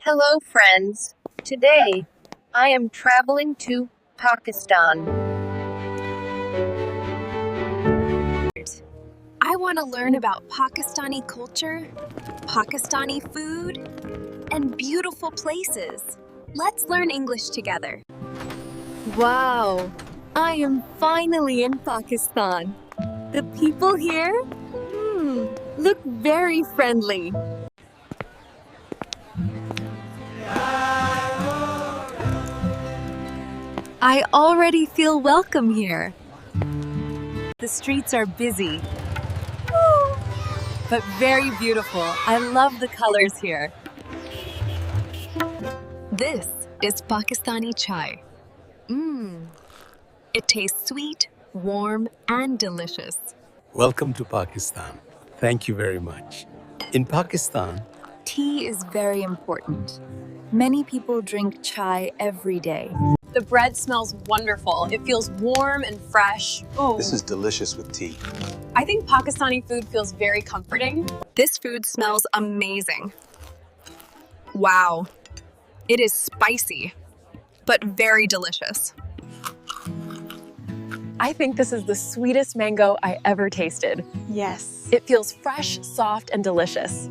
Hello, friends. Today, I am traveling to Pakistan. I want to learn about Pakistani culture, Pakistani food, and beautiful places. Let's learn English together. Wow, I am finally in Pakistan. The people here, look very friendly. I already feel welcome here. The streets are busy, but very beautiful. I love the colors here. This is Pakistani chai. It tastes sweet, warm, and delicious. Welcome to Pakistan. Thank you very much. In Pakistan, Tea is very important. Many people drink chai every day. The bread smells wonderful. It feels warm and fresh. This is delicious with tea. I think Pakistani food feels very comforting. This food smells amazing. Wow. It is spicy, but very delicious. I think this is the sweetest mango I ever tasted. Yes. It feels fresh, soft, and delicious.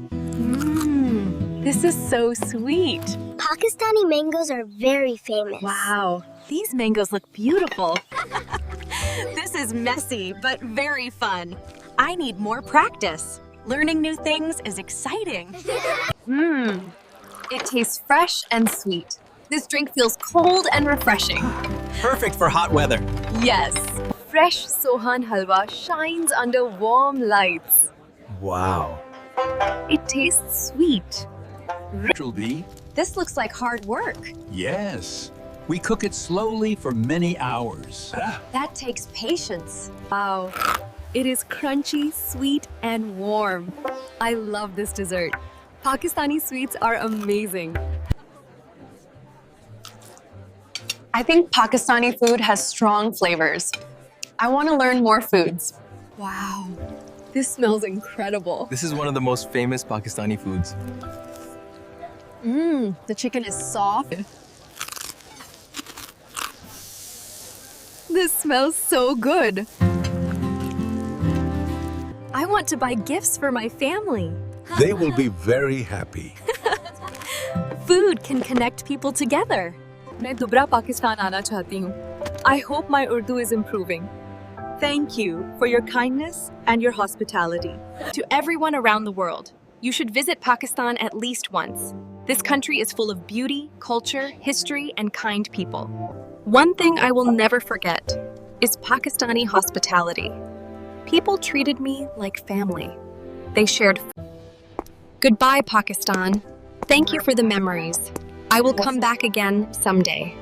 This is so sweet. Pakistani mangoes are very famous. Wow, these mangoes look beautiful. This is messy, but very fun. I need more practice. Learning new things is exciting. It tastes fresh and sweet. This drink feels cold and refreshing. perfect for hot weather. Yes, fresh Sohan halwa shines under warm lights. Wow. It tastes sweet. Natural bee? This looks like hard work. Yes. We cook it slowly for many hours. That takes patience. Wow. It is crunchy, sweet, and warm. I love this dessert. Pakistani sweets are amazing. I think Pakistani food has strong flavors. I want to learn more foods. Wow. This smells incredible. This is one of the most famous Pakistani foods. The chicken is soft. This smells so good. I want to buy gifts for my family. They will be very happy. Food can connect people together. मैं दोबारा पाकिस्तान आना चाहती हूँ. I hope my Urdu is improving. Thank you for your kindness and your hospitality. To everyone around the world, you should visit Pakistan at least once. This country is full of beauty, culture, history, and kind people. One thing I will never forget is Pakistani hospitality. People treated me like family. They shared food. Goodbye, Pakistan. Thank you for the memories. I will come back again someday.